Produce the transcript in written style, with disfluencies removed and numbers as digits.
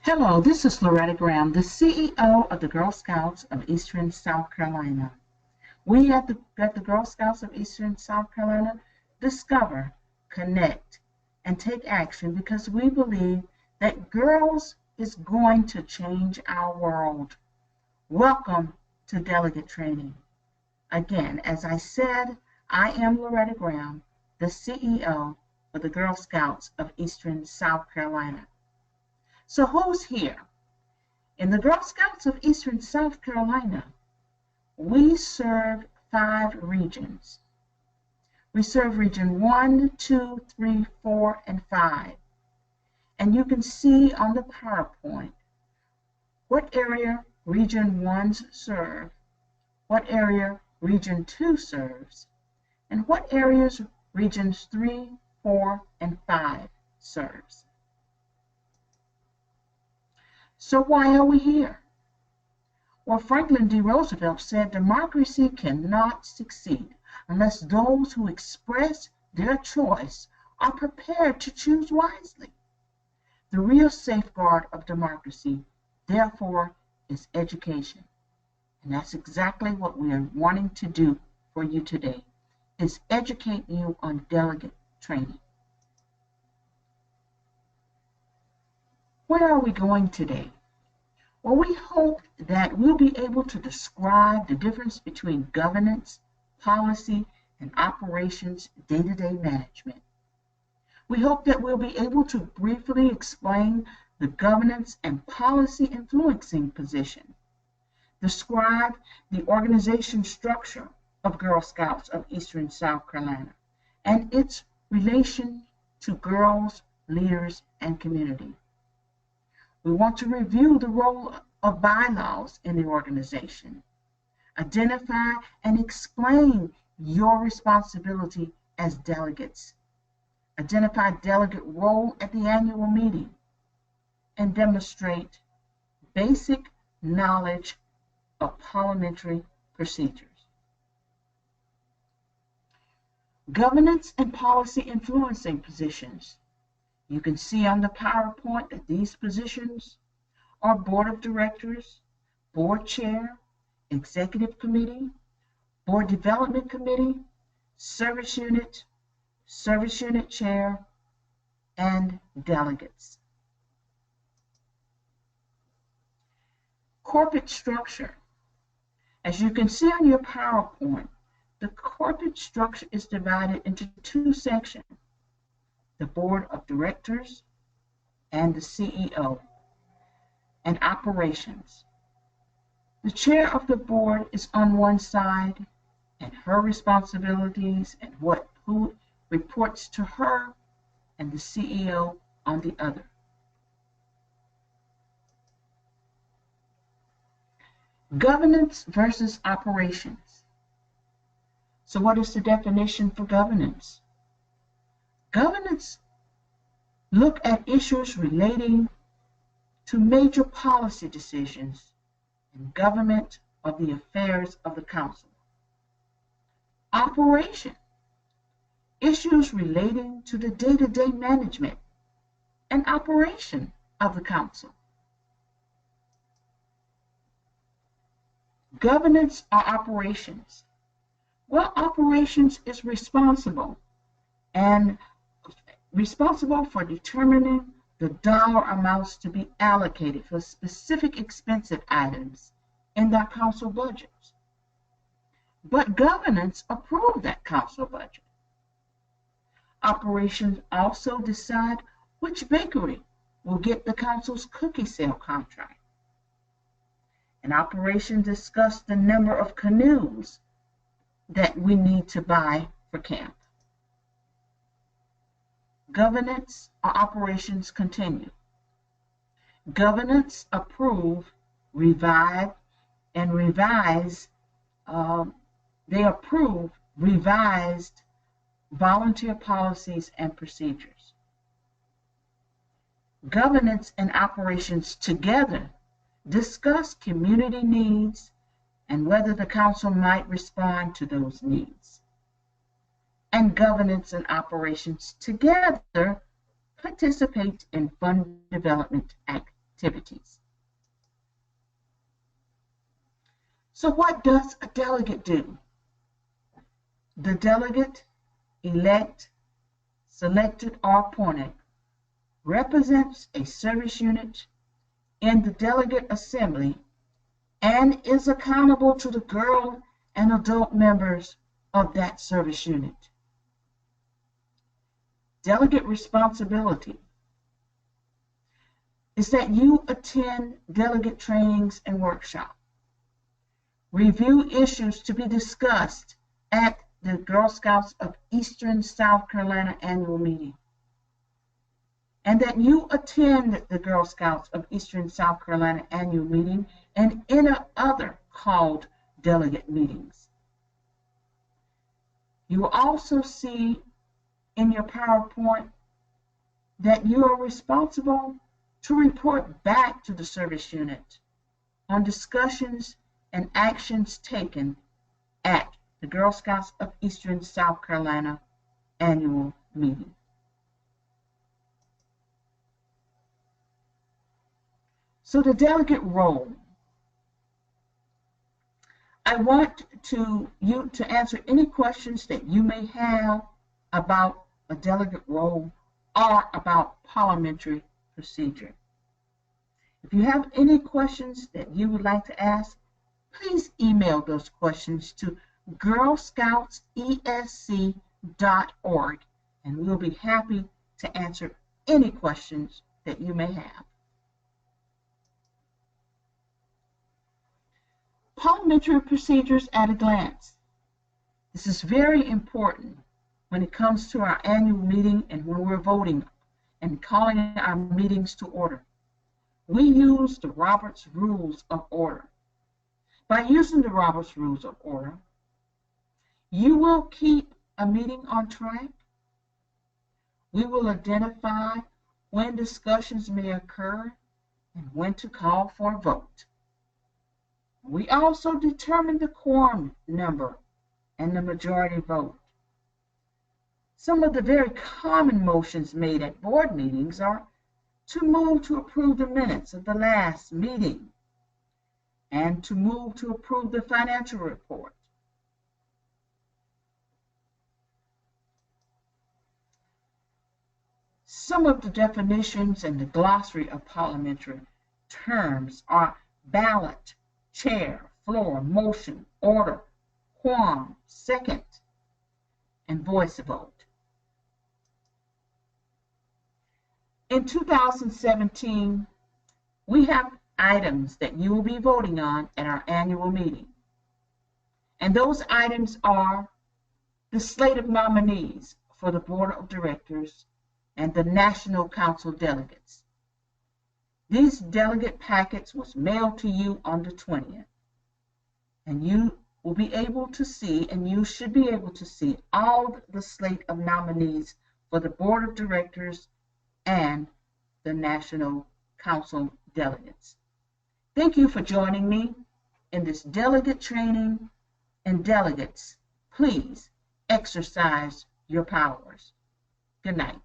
Hello, this is Loretta Graham, the CEO of the Girl Scouts of Eastern South Carolina. We at the Girl Scouts of Eastern South Carolina discover, connect, and take action because we believe that girls is going to change our world. Welcome to Delegate Training. Again, as I said, I am Loretta Graham, the CEO of the Girl Scouts of Eastern South Carolina. So who's here? In the Girl Scouts of Eastern South Carolina, we serve 5 regions. We serve Region 1, 2, 3, 4, and 5. And you can see on the PowerPoint what area Region 1 serve, what area Region 2 serves, and what areas Regions 3, 4, and 5 serves. So why are we here? Well, Franklin D. Roosevelt said democracy cannot succeed unless those who express their choice are prepared to choose wisely. The real safeguard of democracy, therefore, is education. And that's exactly what we are wanting to do for you today, is educate you on delegate training. Where are we going today? Well, we hope that we'll be able to describe the difference between governance, policy, and operations day-to-day management. We hope that we'll be able to briefly explain the governance and policy influencing position, describe the organization structure of Girl Scouts of Eastern South Carolina, and its relation to girls, leaders, and community. We want to review the role of bylaws in the organization, identify and explain your responsibility as delegates, identify delegate role at the annual meeting, and demonstrate basic knowledge of parliamentary procedures. Governance and policy influencing positions. You can see on the PowerPoint that these positions are Board of Directors, Board Chair, Executive Committee, Board Development Committee, Service Unit Chair, and Delegates. Corporate structure. As you can see on your PowerPoint, the corporate structure is divided into 2 sections. The Board of Directors and the CEO, and operations. The chair of the board is on one side, and her responsibilities and who reports to her, and the CEO on the other. Governance versus operations. So what is the definition for governance? Governance look at issues relating to major policy decisions and government of the affairs of the council. Operation, issues relating to the day-to-day management and operation of the council. Governance or operations? Well, operations is responsible for determining the dollar amounts to be allocated for specific expensive items in that council budgets. But governance approves that council budget. Operations also decide which bakery will get the council's cookie sale contract. And operations discuss the number of canoes that we need to buy for camp. Governance or operations continue. Governance approve, revive, and revise. They approve revised volunteer policies and procedures. Governance and operations together discuss community needs and whether the council might respond to those needs. And governance and operations together participate in fund development activities. So what does a delegate do? The delegate, elect, selected, or appointed, represents a service unit in the delegate assembly and is accountable to the girl and adult members of that service unit. Delegate responsibility is that you attend delegate trainings and workshops, review issues to be discussed at the Girl Scouts of Eastern South Carolina annual meeting, and that you attend the Girl Scouts of Eastern South Carolina annual meeting and any other called delegate meetings. You will also see in your PowerPoint that you are responsible to report back to the service unit on discussions and actions taken at the Girl Scouts of Eastern South Carolina annual meeting. So the delegate role. I want you to answer any questions that you may have about a delegate role or about parliamentary procedure. If you have any questions that you would like to ask, please email those questions to girlscoutsesc.org, and we'll be happy to answer any questions that you may have. Parliamentary procedures at a glance. This is very important when it comes to our annual meeting and when we're voting and calling our meetings to order. We use the Roberts Rules of Order. By using the Roberts Rules of Order, you will keep a meeting on track. We will identify when discussions may occur and when to call for a vote. We also determine the quorum number and the majority vote. Some of the very common motions made at board meetings are to move to approve the minutes of the last meeting and to move to approve the financial report. Some of the definitions and the glossary of parliamentary terms are ballot, chair, floor, motion, order, quorum, second, and voice vote. In 2017, we have items that you will be voting on at our annual meeting. And those items are the slate of nominees for the Board of Directors and the National Council delegates. These delegate packets was mailed to you on the 20th. And you will be able to see, and you should be able to see, all the slate of nominees for the Board of Directors and the National Council delegates. Thank you for joining me in this delegate training. And delegates, please exercise your powers. Good night.